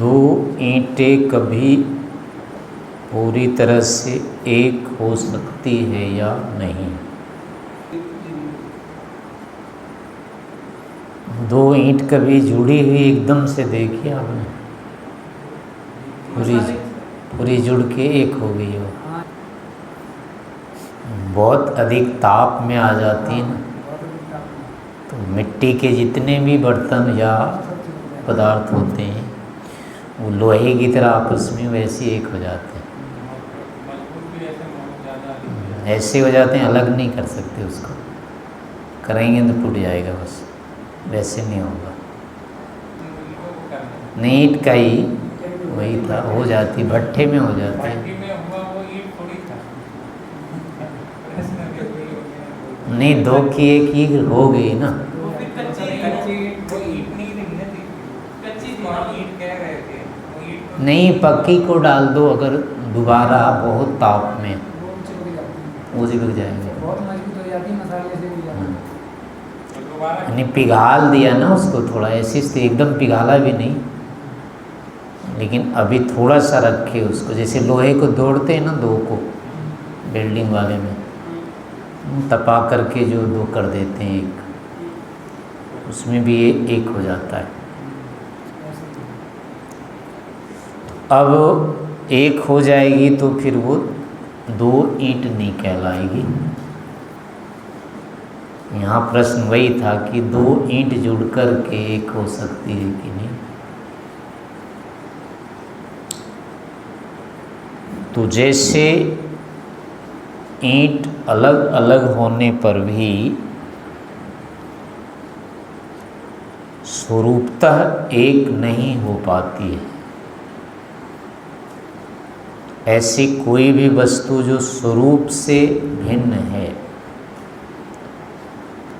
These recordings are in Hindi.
दो ईंटें कभी पूरी तरह से एक हो सकती है या नहीं? दो ईंट कभी जुड़ी हुई एकदम से देखी आपने? पूरी जुड़ के एक हो गई हो। बहुत अधिक ताप में आ जाती है ना, तो मिट्टी के जितने भी बर्तन या पदार्थ होते हैं वो लोहे की तरह आपस में वैसे एक हो जाते हैं। ऐसे हो जाते हैं, अलग नहीं कर सकते उसको, करेंगे तो टूट जाएगा बस, वैसे नहीं होगा। ईंट का ही वही था, हो जाती भट्ठे में हो जाती है। नहीं, दो की एक ही हो गई ना। नहीं, पक्की को डाल दो अगर दोबारा बहुत ताप में, वो चिपक जाएंगे। यानी पिघाल दिया ना उसको थोड़ा, ऐसी स्थिति एकदम पिघाला भी नहीं, लेकिन अभी थोड़ा सा रखे उसको, जैसे लोहे को दौड़ते हैं ना दो को बिल्डिंग वाले में, तपा करके जो दो कर देते हैं एक, उसमें भी ये एक हो जाता है। अब एक हो जाएगी तो फिर वो दो ईंट नहीं कहलाएगी। यहाँ प्रश्न वही था कि दो ईंट जुड़कर के एक हो सकती है कि नहीं। तो जैसे ईंट अलग अलग होने पर भी स्वरूपतः एक नहीं हो पाती है, ऐसी कोई भी वस्तु जो स्वरूप से भिन्न है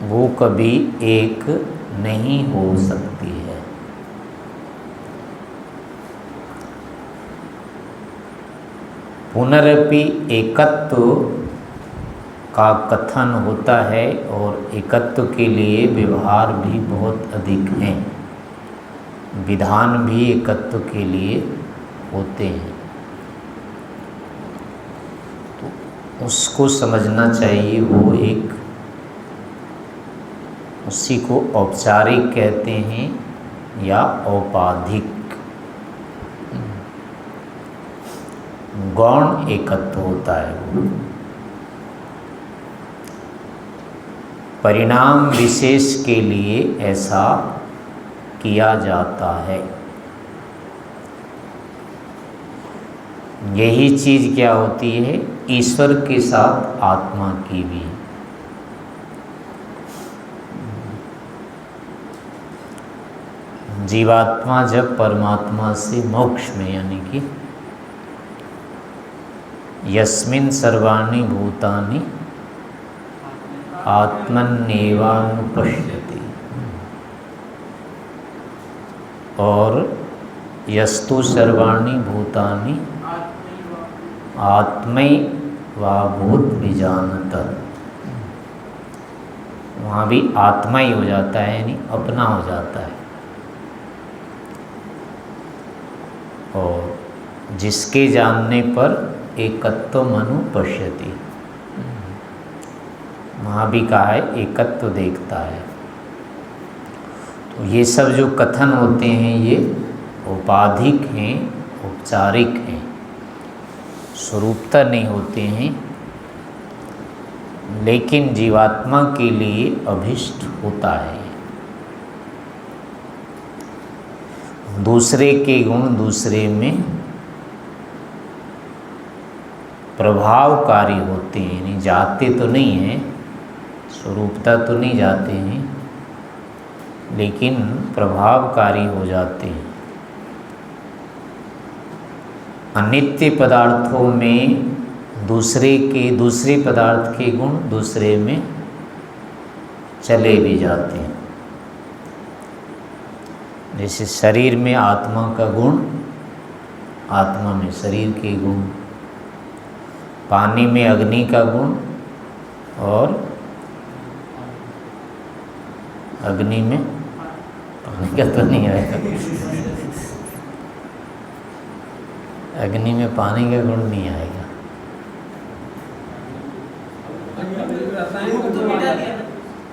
वो कभी एक नहीं हो सकती है। पुनरपि एकत्व का कथन होता है और एकत्व के लिए व्यवहार भी बहुत अधिक हैं, विधान भी एकत्व के लिए होते हैं। तो उसको समझना चाहिए, वो एक, उसी को औपचारिक कहते हैं या औपाधिक। गौण एकत्व होता है वो, परिणाम विशेष के लिए ऐसा किया जाता है। यही चीज क्या होती है ईश्वर के साथ आत्मा की भी। जीवात्मा जब परमात्मा से मोक्ष में, यानी कि यस्मिन् सर्वाणि भूतानि आत्मन्नेवानुपश्यति, और यस्तु सर्वाणि भूतानि आत्मैवाभूत विजानत, वहाँ भी आत्मा ही हो जाता है, यानी अपना हो जाता है। और जिसके जानने पर एकत्व अनुपश्यति, वहाँ भी कहा है एकत्व देखता है। तो ये सब जो कथन होते हैं ये औपाधिक हैं, औपचारिक हैं, स्वरूपता नहीं होते हैं, लेकिन जीवात्मा के लिए अभिष्ट होता है। दूसरे के गुण दूसरे में प्रभावकारी होते हैं, यानी जाते तो नहीं हैं, स्वरूपता तो नहीं जाते हैं, लेकिन प्रभावकारी हो जाते हैं। अनित्य पदार्थों में दूसरे पदार्थ के गुण दूसरे में चले भी जाते हैं। जैसे शरीर में आत्मा का गुण, आत्मा में शरीर के गुण, पानी में अग्नि का गुण और अग्नि में पानी का तो नहीं आएगा, अग्नि में पानी का गुण नहीं आएगा।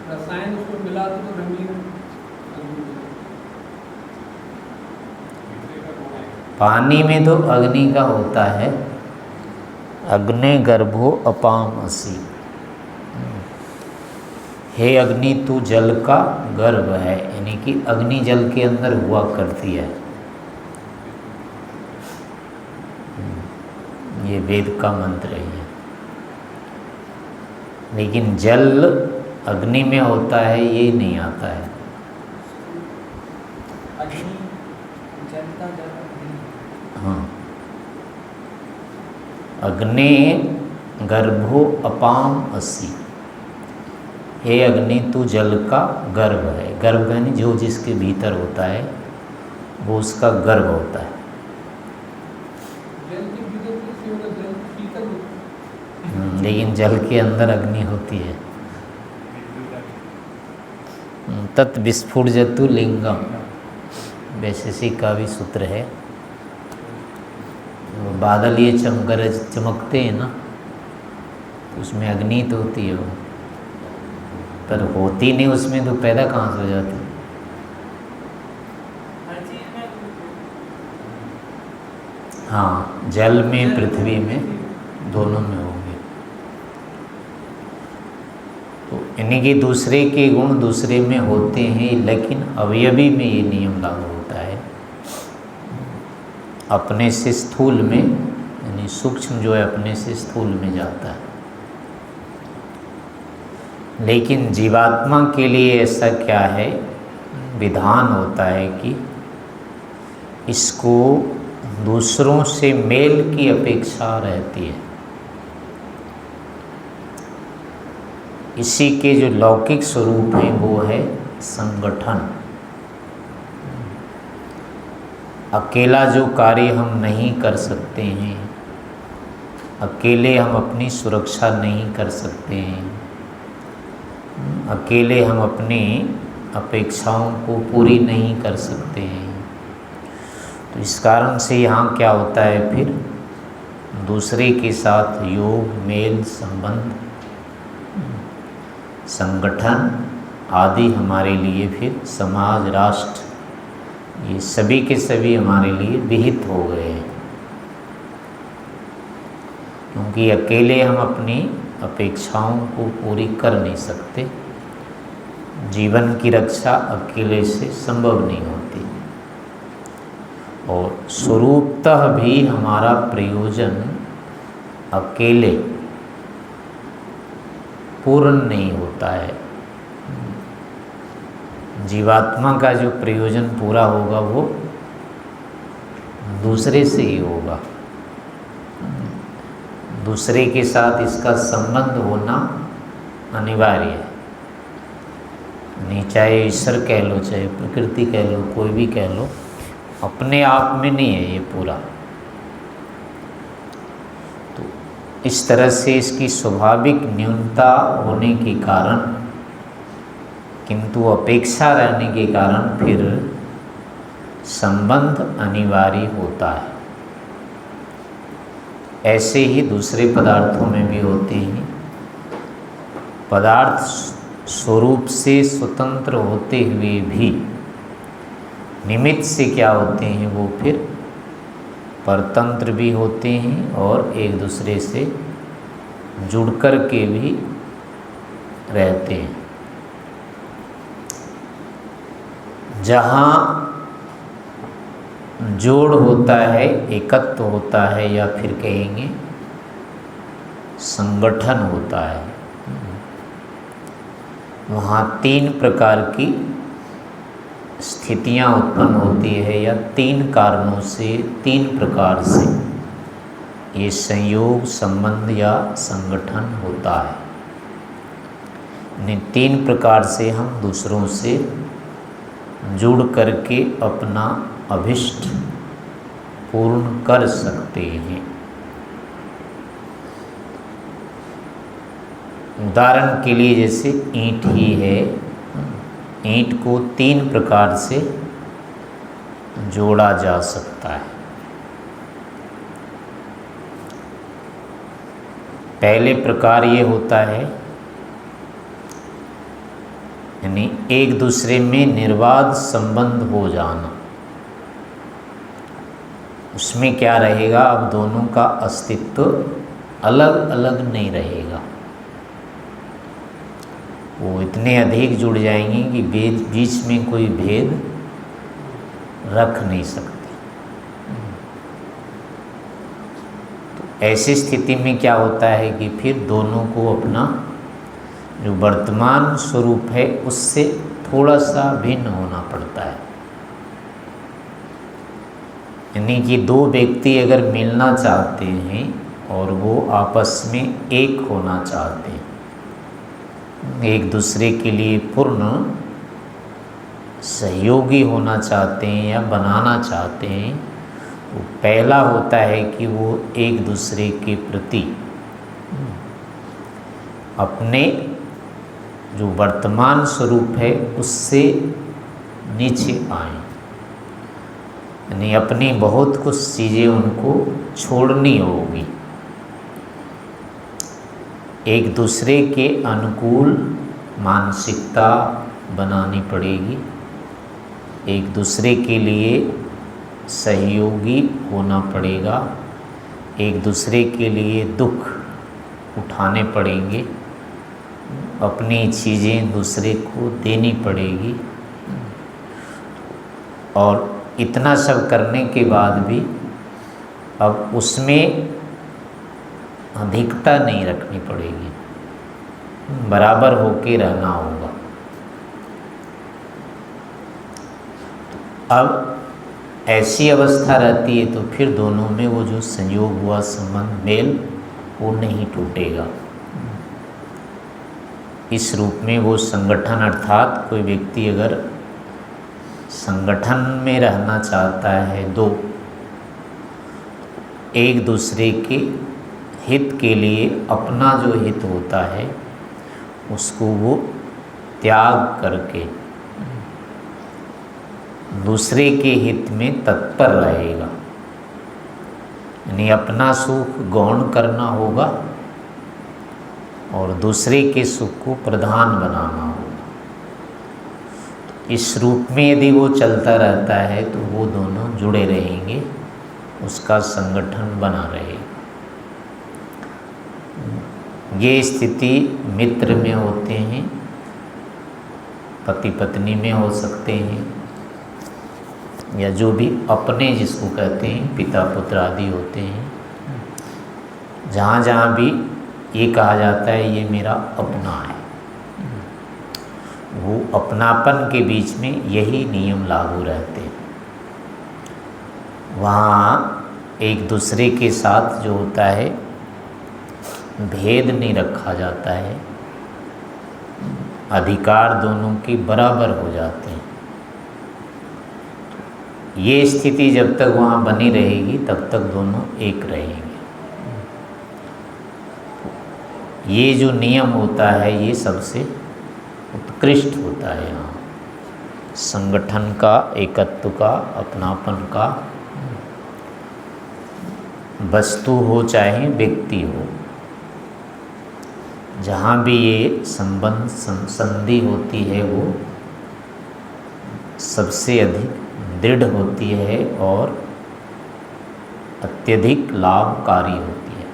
रसायन उसको मिला तो रंगीन। पानी में तो अग्नि का होता है, अग्नि गर्भो अपामसि। हे अग्नि तू जल का गर्भ है, यानी कि अग्नि जल के अंदर हुआ करती है। ये वेद का मंत्र है। लेकिन जल अग्नि में होता है ये नहीं आता है। हाँ, अग्नि गर्भो अपाम असि। हे अग्नि तू जल का गर्भ है। गर्भ यानी जो जिसके भीतर होता है वो उसका गर्भ होता है। लेकिन जल के अंदर अग्नि होती है। तत् विस्फुटजतु लिंगम, वैशेषिक का भी सूत्र है। बादल ये चमकते हैं ना, उसमें अग्नि तो होती है वो, पर होती नहीं उसमें, तो पैदा कहाँ से हो जाती? हाँ, जल में पृथ्वी में दोनों में होंगे। तो यानी कि दूसरे के गुण दूसरे में होते हैं, लेकिन अवयवी में ये नियम लागू होता है। अपने से स्थूल में, यानी सूक्ष्म जो है अपने से स्थूल में जाता है। लेकिन जीवात्मा के लिए ऐसा क्या है, विधान होता है कि इसको दूसरों से मेल की अपेक्षा रहती है। इसी के जो लौकिक स्वरूप हैं वो है संगठन। अकेला जो कार्य हम नहीं कर सकते हैं, अकेले हम अपनी सुरक्षा नहीं कर सकते हैं, अकेले हम अपनी अपेक्षाओं को पूरी नहीं कर सकते हैं। तो इस कारण से यहाँ क्या होता है, फिर दूसरे के साथ योग, मेल, संबंध, संगठन आदि हमारे लिए फिर समाज, राष्ट्र, ये सभी के सभी हमारे लिए विहित हो गए हैं। क्योंकि अकेले हम अपनी अपेक्षाओं को पूरी कर नहीं सकते। जीवन की रक्षा अकेले से संभव नहीं होती, और स्वरूपतः भी हमारा प्रयोजन अकेले पूर्ण नहीं होता है। जीवात्मा का जो प्रयोजन पूरा होगा वो दूसरे से ही होगा। दूसरे के साथ इसका संबंध होना अनिवार्य है। नहीं, चाहे ईश्वर कह लो, चाहे प्रकृति कह लो, कोई भी कह लो, अपने आप में नहीं है ये पूरा। तो इस तरह से इसकी स्वाभाविक न्यूनता होने के कारण, किंतु अपेक्षा रहने के कारण फिर संबंध अनिवार्य होता है। ऐसे ही दूसरे पदार्थों में भी होते हैं। पदार्थ स्वरूप से स्वतंत्र होते हुए भी निमित्त से क्या होते हैं, वो फिर परतंत्र भी होते हैं और एक दूसरे से जुड़कर के भी रहते हैं। जहाँ जोड़ होता है, एकत्व होता है, या फिर कहेंगे संगठन होता है, वहाँ तीन प्रकार की स्थितियाँ उत्पन्न होती है, या तीन कारणों से, तीन प्रकार से ये संयोग, संबंध या संगठन होता है। इन तीन प्रकार से हम दूसरों से जुड़ करके अपना अभिष्ट पूर्ण कर सकते हैं। उदाहरण के लिए जैसे ईंट ही है, ईंट को तीन प्रकार से जोड़ा जा सकता है। पहले प्रकार ये होता है, यानी एक दूसरे में निर्बाध संबंध हो जाना। उसमें क्या रहेगा, अब दोनों का अस्तित्व अलग अलग नहीं रहेगा। वो इतने अधिक जुड़ जाएंगे कि बीच में कोई भेद रख नहीं सकते। तो ऐसी स्थिति में क्या होता है कि फिर दोनों को अपना जो वर्तमान स्वरूप है उससे थोड़ा सा भिन्न होना पड़ता है। यानी कि दो व्यक्ति अगर मिलना चाहते हैं और वो आपस में एक होना चाहते हैं, एक दूसरे के लिए पूर्ण सहयोगी होना चाहते हैं या बनाना चाहते हैं, तो पहला होता है कि वो एक दूसरे के प्रति अपने जो वर्तमान स्वरूप है उससे नीचे आए, यानी अपनी बहुत कुछ चीज़ें उनको छोड़नी होगी, एक दूसरे के अनुकूल मानसिकता बनानी पड़ेगी, एक दूसरे के लिए सहयोगी होना पड़ेगा, एक दूसरे के लिए दुख उठाने पड़ेंगे, अपनी चीज़ें दूसरे को देनी पड़ेगी। और इतना सब करने के बाद भी अब उसमें अधिकता नहीं रखनी पड़ेगी, बराबर होके रहना होगा। अब ऐसी अवस्था रहती है तो फिर दोनों में वो जो संयोग हुआ संबंध, मेल, वो नहीं टूटेगा। इस रूप में वो संगठन, अर्थात कोई व्यक्ति अगर संगठन में रहना चाहता है, दो एक दूसरे के हित के लिए अपना जो हित होता है उसको वो त्याग करके दूसरे के हित में तत्पर रहेगा, यानी अपना सुख गौण करना होगा और दूसरे के सुख को प्रधान बनाना होगा। इस रूप में यदि वो चलता रहता है तो वो दोनों जुड़े रहेंगे, उसका संगठन बना रहेगा। ये स्थिति मित्र में होते हैं, पति पत्नी में हो सकते हैं, या जो भी अपने जिसको कहते हैं पिता पुत्र आदि होते हैं। जहाँ जहाँ भी ये कहा जाता है ये मेरा अपना है, वो अपनापन के बीच में यही नियम लागू रहते हैं। वहाँ एक दूसरे के साथ जो होता है भेद नहीं रखा जाता है, अधिकार दोनों के बराबर हो जाते हैं। ये स्थिति जब तक वहाँ बनी रहेगी तब तक दोनों एक रहेंगे। ये जो नियम होता है ये सबसे उत्कृष्ट होता है यहाँ, संगठन का, एकत्व का, अपनापन का, वस्तु हो चाहे व्यक्ति हो, जहाँ भी ये संबंध संधि होती है वो सबसे अधिक दृढ़ होती है और अत्यधिक लाभकारी होती है।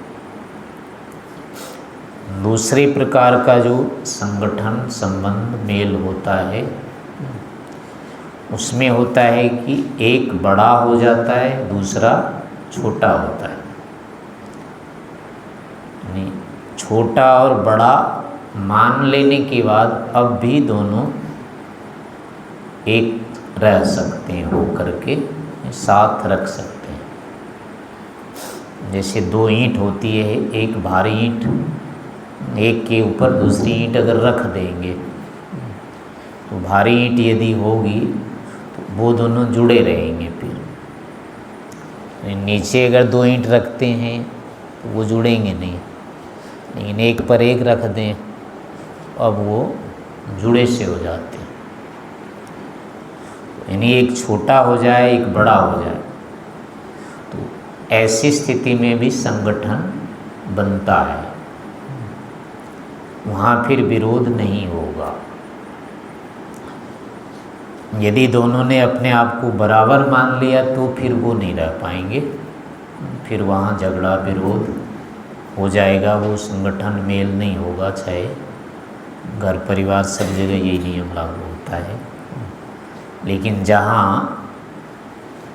दूसरे प्रकार का जो संगठन संबंध मेल होता है उसमें होता है कि एक बड़ा हो जाता है, दूसरा छोटा होता है। यानी छोटा और बड़ा मान लेने के बाद अब भी दोनों एक रह सकते हैं, हो करके साथ रख सकते हैं। जैसे दो ईंट होती है, एक भारी ईंट एक के ऊपर दूसरी ईंट अगर रख देंगे तो भारी ईंट यदि होगी तो वो दोनों जुड़े रहेंगे। फिर नीचे अगर दो ईंट रखते हैं तो वो जुड़ेंगे नहीं, लेकिन एक पर एक रख दें अब वो जुड़े से हो जाते हैं। यानी एक छोटा हो जाए एक बड़ा हो जाए, तो ऐसी स्थिति में भी संगठन बनता है। वहाँ फिर विरोध नहीं होगा। यदि दोनों ने अपने आप को बराबर मान लिया तो फिर वो नहीं रह पाएंगे, फिर वहाँ झगड़ा विरोध हो जाएगा, वो संगठन मेल नहीं होगा। चाहे घर परिवार सब जगह यही नियम लागू होता है। लेकिन जहाँ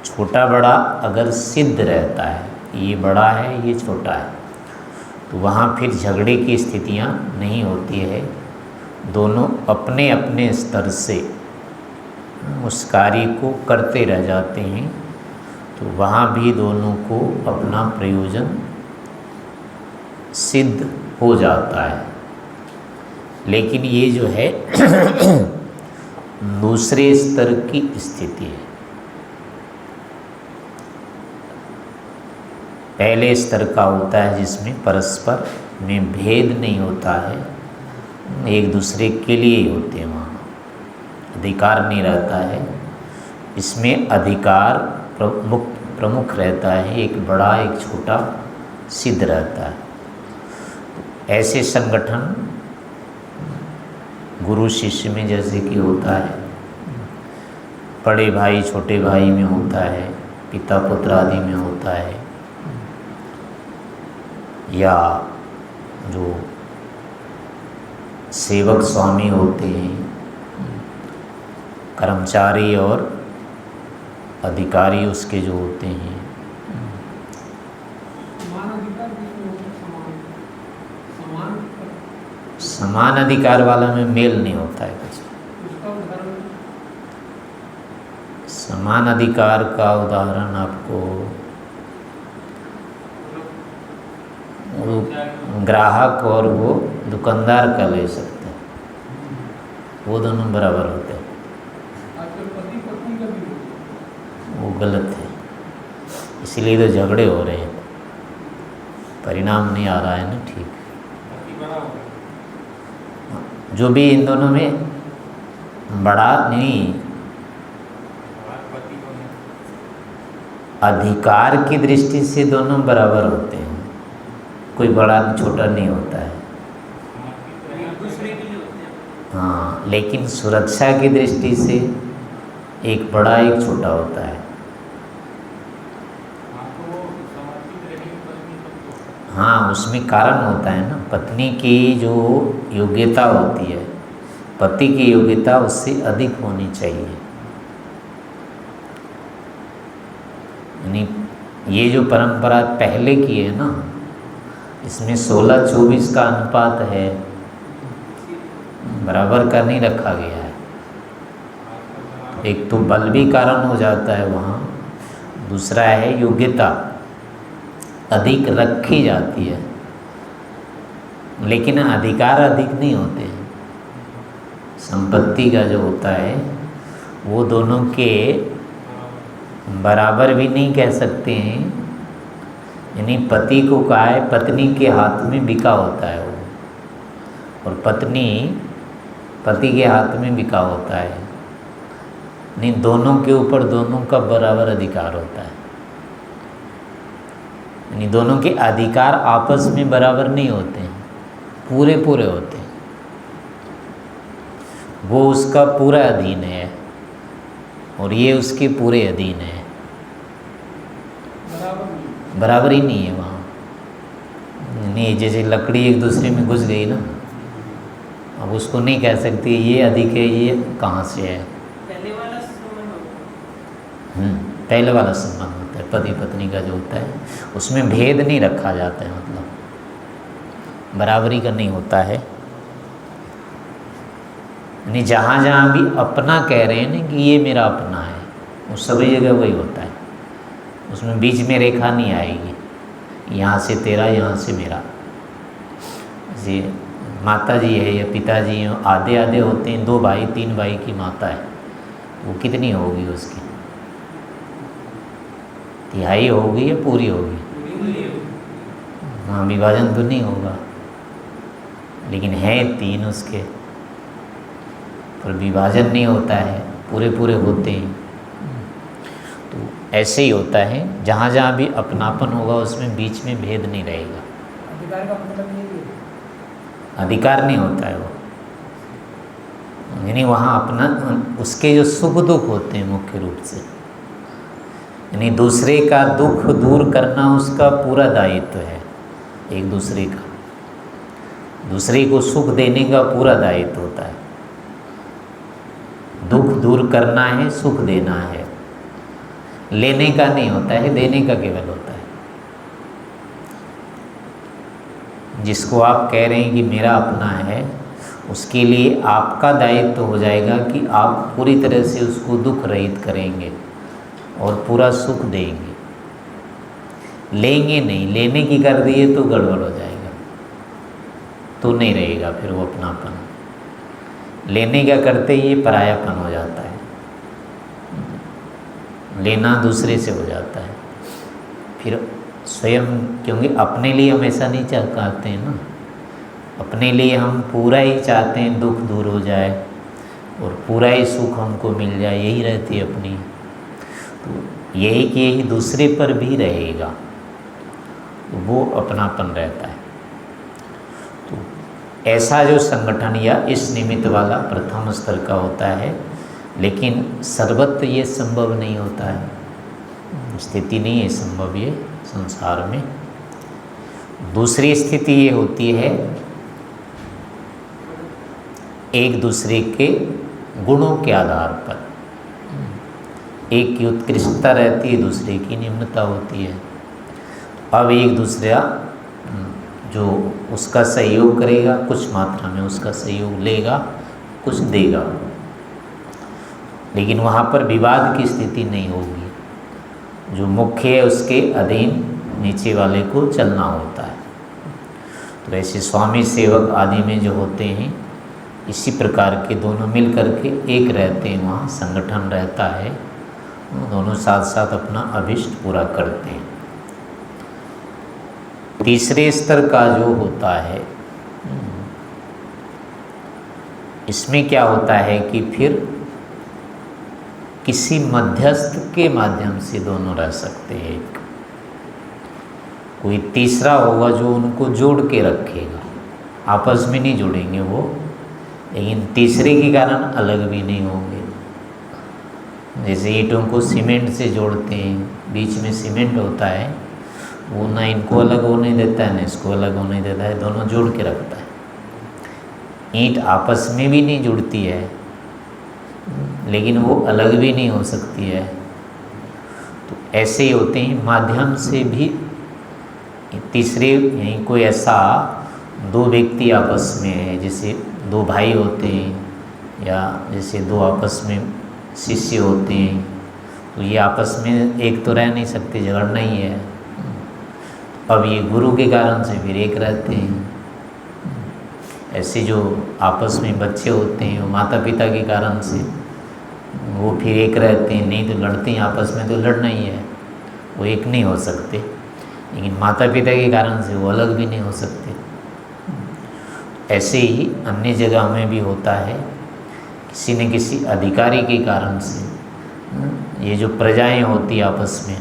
छोटा बड़ा अगर सिद्ध रहता है, ये बड़ा है ये छोटा है, तो वहाँ फिर झगड़े की स्थितियाँ नहीं होती है। दोनों अपने अपने स्तर से उस कार्य को करते रह जाते हैं, तो वहाँ भी दोनों को अपना प्रयोजन सिद्ध हो जाता है। लेकिन ये जो है दूसरे स्तर की स्थिति है। पहले स्तर का होता है जिसमें परस्पर में भेद नहीं होता है, एक दूसरे के लिए ही होते हैं, वहाँ अधिकार नहीं रहता है। इसमें अधिकार प्रमुख रहता है, एक बड़ा एक छोटा सिद्ध रहता है। ऐसे संगठन गुरु शिष्य में जैसे कि होता है, बड़े भाई छोटे भाई में होता है, पिता पुत्र आदि में होता है, या जो सेवक स्वामी होते हैं, कर्मचारी और अधिकारी उसके जो होते हैं। समान अधिकार वाला में मेल नहीं होता है कुछ। समान अधिकार का उदाहरण आपको ग्राहक और वो दुकानदार का ले सकते हैं, वो दोनों बराबर होते हैं। वो गलत है, इसीलिए तो झगड़े हो रहे हैं, परिणाम नहीं आ रहा है ना ठीक। जो भी इन दोनों में बड़ा नहीं, अधिकार की दृष्टि से दोनों बराबर होते हैं, कोई बड़ा छोटा नहीं होता है। हाँ, लेकिन सुरक्षा की दृष्टि से एक बड़ा एक छोटा होता है। हाँ, उसमें कारण होता है ना, पत्नी की जो योग्यता होती है, पति की योग्यता उससे अधिक होनी चाहिए। यानी ये जो परंपरा पहले की है ना, इसमें 16-24 का अनुपात है, बराबर का नहीं रखा गया है। एक तो बल भी कारण हो जाता है वहाँ, दूसरा है योग्यता अधिक रखी जाती है, लेकिन अधिकार अधिक नहीं होते हैं। संपत्ति का जो होता है वो दोनों के बराबर भी नहीं कह सकते हैं। यानी पति को कहा है पत्नी के हाथ में बिका होता है वो, और पत्नी पति के हाथ में बिका होता है। नहीं, दोनों के ऊपर दोनों का बराबर अधिकार होता है। यानी दोनों के अधिकार आपस में बराबर नहीं होते हैं, पूरे पूरे होते हैं। वो उसका पूरा अधीन है और ये उसके पूरे अधीन है, बराबर ही नहीं है वहाँ। नहीं, जैसे लकड़ी एक दूसरे में घुस गई ना, अब उसको नहीं कह सकती ये अधिक है ये कहाँ से है। पहले वाला संबंध होता है। पहले वाला संबंध होता है, पति पत्नी का जो होता है उसमें भेद नहीं रखा जाता है, मतलब बराबरी का नहीं होता है। यानी जहाँ जहाँ भी अपना कह रहे हैं ना कि ये मेरा अपना है, वो सभी जगह वही होता है, उसमें बीच में रेखा नहीं आएगी, यहाँ से तेरा यहाँ से मेरा। जैसे माता जी है या पिताजी हैं, आधे आधे होते हैं, 2 भाई 3 भाई की माता है, वो कितनी होगी उसकी? तिहाई होगी या पूरी होगी? हाँ, विभाजन तो नहीं होगा, लेकिन है 3 उसके, पर विभाजन नहीं होता है, पूरे पूरे होते हैं। तो ऐसे ही होता है, जहाँ जहाँ भी अपनापन होगा उसमें बीच में भेद नहीं रहेगा। अधिकार का मतलब ये है। अधिकार नहीं होता है वो। यानी वहाँ अपना उसके जो सुख दुख होते हैं मुख्य रूप से, यानी दूसरे का दुख दूर करना उसका पूरा दायित्व है। एक दूसरे का, दूसरे को सुख देने का पूरा दायित्व होता है। दुख दूर करना है, सुख देना है, लेने का नहीं होता है, देने का केवल होता है। जिसको आप कह रहे हैं कि मेरा अपना है, उसके लिए आपका दायित्व हो जाएगा कि आप पूरी तरह से उसको दुख रहित करेंगे और पूरा सुख देंगे। लेंगे नहीं, लेने की कर दिए तो गड़बड़ हो जाएगा, तो नहीं रहेगा फिर वो अपनापन। लेने का करते ही ये परायापन हो जाता है, लेना दूसरे से हो जाता है। फिर स्वयं, क्योंकि अपने लिए हम ऐसा नहीं चाहते हैं ना, अपने लिए हम पूरा ही चाहते हैं दुख दूर हो जाए और पूरा ही सुख हमको मिल जाए, यही रहती है अपनी। तो यही कि यही दूसरे पर भी रहेगा, तो वो अपनापन रहता है। तो ऐसा जो संगठन या इस निमित्त वाला प्रथम स्तर का होता है, लेकिन सर्वत्र ये संभव नहीं होता है, स्थिति नहीं है संभव ये संसार में। दूसरी स्थिति ये होती है एक दूसरे के गुणों के आधार पर, एक की उत्कृष्टता रहती है, दूसरे की निम्नता होती है। अब एक दूसरा जो उसका सहयोग करेगा, कुछ मात्रा में उसका सहयोग लेगा, कुछ देगा, लेकिन वहाँ पर विवाद की स्थिति नहीं होगी। जो मुख्य है उसके अधीन नीचे वाले को चलना होता है। तो ऐसे स्वामी सेवक आदि में जो होते हैं, इसी प्रकार के दोनों मिल करके एक रहते हैं, वहाँ संगठन रहता है, दोनों साथ साथ अपना अभिष्ट पूरा करते हैं। तीसरे स्तर का जो होता है, इसमें क्या होता है कि फिर किसी मध्यस्थ के माध्यम से दोनों रह सकते हैं। एक कोई तीसरा होगा जो उनको जोड़ के रखेगा, आपस में नहीं जुड़ेंगे वो, लेकिन तीसरे के कारण अलग भी नहीं होंगे। जैसे ईंटों को सीमेंट से जोड़ते हैं, बीच में सीमेंट होता है, वो ना इनको अलग होने देता है ना इसको अलग होने देता है, दोनों जोड़ के रखता है। ईंट आपस में भी नहीं जुड़ती है, लेकिन वो अलग भी नहीं हो सकती है। तो ऐसे ही होते हैं, माध्यम से भी तीसरे, यहीं कोई ऐसा दो व्यक्ति आपस में है, जैसे दो भाई होते हैं या जैसे दो आपस में शिष्य होते हैं, तो ये आपस में एक तो रह नहीं सकते, झगड़ना ही है। अब ये गुरु के कारण से फिर एक रहते हैं। ऐसे जो आपस में बच्चे होते हैं, वो माता पिता के कारण से वो फिर एक रहते हैं, नहीं तो लड़ते हैं आपस में, तो लड़ना ही है, वो एक नहीं हो सकते। लेकिन माता पिता के कारण से वो अलग भी नहीं हो सकते। ऐसे ही अन्य जगह में भी होता है, किसी न किसी अधिकारी के कारण से ये जो प्रजाएं होती आपस में,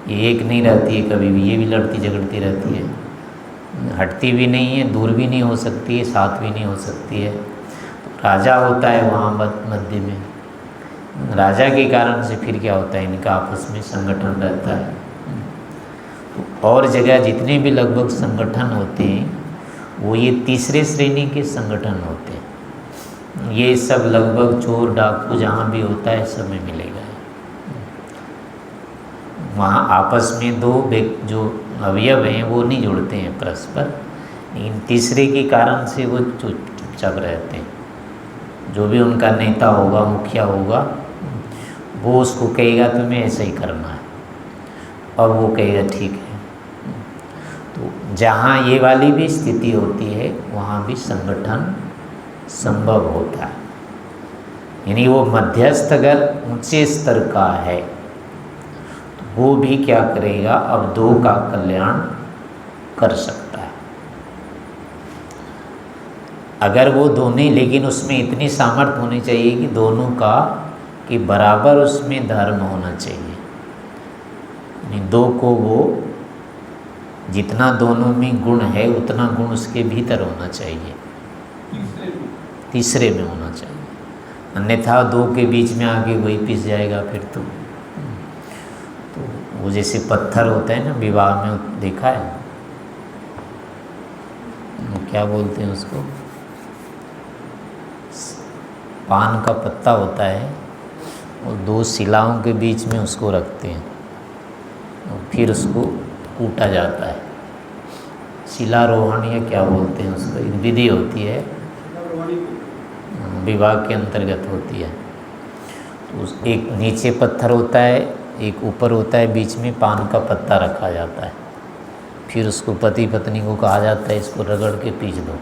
ये एक नहीं रहती है कभी भी, ये भी लड़ती झगड़ती रहती है, हटती भी नहीं है, दूर भी नहीं हो सकती है, साथ भी नहीं हो सकती है। तो राजा होता है वहाँ मध्य में, राजा के कारण से फिर क्या होता है, इनका आपस में संगठन रहता है। और जगह जितने भी लगभग संगठन होते हैं, वो ये तीसरे श्रेणी के संगठन होते हैं। ये सब लगभग चोर डाकू जहाँ भी होता है सब में मिलेगा। वहाँ आपस में दो जो अवयव हैं वो नहीं जुड़ते हैं परस्पर, लेकिन तीसरे के कारण से वो चुपचाप रहते हैं। जो भी उनका नेता होगा, मुखिया होगा, वो उसको कहेगा तुम्हें ऐसा ही करना है, और वो कहेगा ठीक है। तो जहाँ ये वाली भी स्थिति होती है, वहाँ भी संगठन संभव होता है। यानी वो मध्यस्थ अगर ऊंचे स्तर का है, तो वो भी क्या करेगा, अब दो का कल्याण कर सकता है। अगर वो दोनों, लेकिन उसमें इतनी सामर्थ्य होनी चाहिए कि दोनों का कि बराबर उसमें धर्म होना चाहिए। यानी दो को वो जितना दोनों में गुण है उतना गुण उसके भीतर होना चाहिए। तीसरे में होना चाहिए, अन्यथा दो के बीच में आके वही पिस जाएगा फिर तो वो जैसे पत्थर होता है ना, विवाह में देखा है, वो क्या बोलते हैं उसको, पान का पत्ता होता है और दो शिलाओं के बीच में उसको रखते हैं और फिर उसको कूटा जाता है, शिलारोहण या क्या बोलते हैं उसको, एक विधि होती है विवाह के अंतर्गत होती है। तो उस एक नीचे पत्थर होता है, एक ऊपर होता है, बीच में पान का पत्ता रखा जाता है, फिर उसको पति पत्नी को कहा जाता है इसको रगड़ के पीस दो।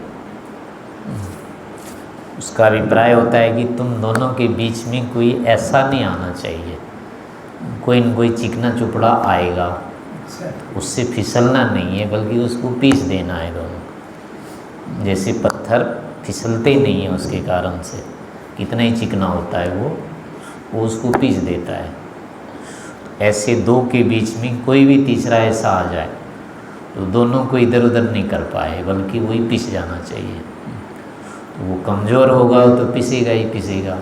उसका अभिप्राय होता है कि तुम दोनों के बीच में कोई ऐसा नहीं आना चाहिए, कोई न कोई चिकना चुपड़ा आएगा, उससे फिसलना नहीं है बल्कि उसको पीस देना है दोनों। जैसे पत्थर फिसलते नहीं है उसके कारण से, कितना ही चिकना होता है वो उसको पीस देता है। ऐसे दो के बीच में कोई भी तीसरा ऐसा आ जाए तो दोनों को इधर उधर नहीं कर पाए बल्कि वही पिस जाना चाहिए। तो वो कमज़ोर होगा तो पिसेगा ही पिसेगा,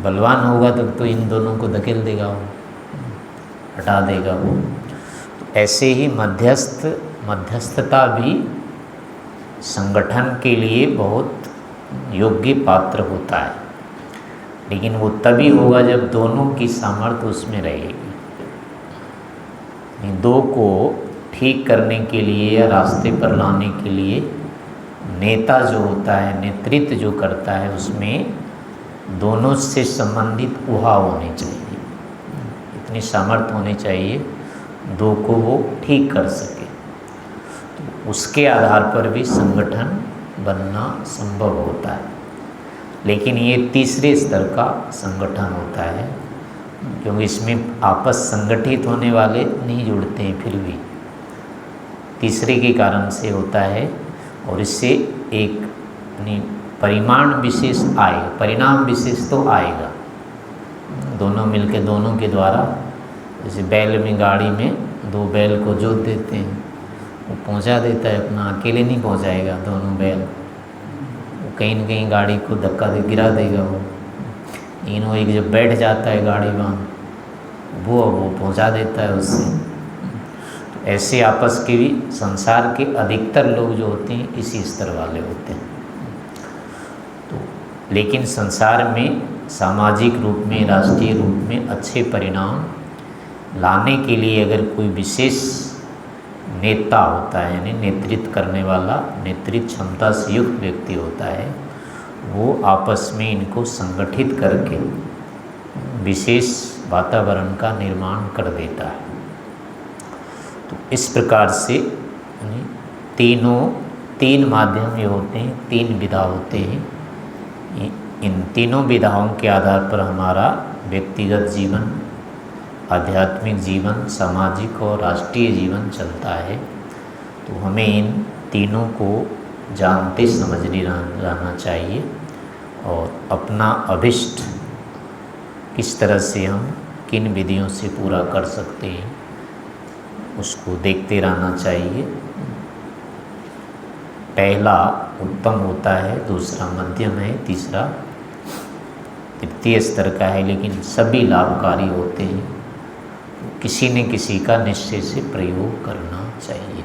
बलवान होगा तो इन दोनों को धकेल देगा, वो हटा देगा वो। तो ऐसे ही मध्यस्थता भी संगठन के लिए बहुत योग्य पात्र होता है, लेकिन वो तभी होगा जब दोनों की सामर्थ्य उसमें रहेगी। दो को ठीक करने के लिए या रास्ते पर लाने के लिए नेता जो होता है, नेतृत्व जो करता है, उसमें दोनों से संबंधित ऊहा होने चाहिए, इतनी सामर्थ्य होनी चाहिए दो को वो ठीक कर सके। तो उसके आधार पर भी संगठन बनना संभव होता है, लेकिन ये तीसरे स्तर का संगठन होता है, क्योंकि इसमें आपस संगठित होने वाले नहीं जुड़ते हैं, फिर भी तीसरे के कारण से होता है और इससे एक परिमाण विशेष आएगा, परिणाम विशेष तो आएगा। दोनों मिलके दोनों के द्वारा, जैसे बैल में गाड़ी में दो बैल को जोत देते हैं, वो पहुंचा देता है अपना, अकेले नहीं पहुंचाएगा दोनों बैल, वो कहीं न कहीं गाड़ी को धक्का दे गिरा देगा वो, लेकिन वो एक जब बैठ जाता है गाड़ी वाहन वो पहुंचा देता है उससे। तो ऐसे आपस के भी संसार के अधिकतर लोग जो होते हैं इसी स्तर वाले होते हैं। तो लेकिन संसार में सामाजिक रूप में, राष्ट्रीय रूप में अच्छे परिणाम लाने के लिए अगर कोई विशेष नेता होता है, यानी नेतृत्व करने वाला, नेतृत्व क्षमता से युक्त व्यक्ति होता है, वो आपस में इनको संगठित करके विशेष वातावरण का निर्माण कर देता है। तो इस प्रकार से तीन माध्यम ये होते हैं, तीन विधा होते हैं। इन तीनों विधाओं के आधार पर हमारा व्यक्तिगत जीवन, आध्यात्मिक जीवन, सामाजिक और राष्ट्रीय जीवन चलता है। तो हमें इन तीनों को जानते समझने रहना चाहिए और अपना अभिष्ट किस तरह से हम किन विधियों से पूरा कर सकते हैं उसको देखते रहना चाहिए। पहला उत्तम होता है, दूसरा मध्यम है, तीसरा तृतीय स्तर का है, लेकिन सभी लाभकारी होते हैं। किसी न किसी का निश्चय से प्रयोग करना चाहिए।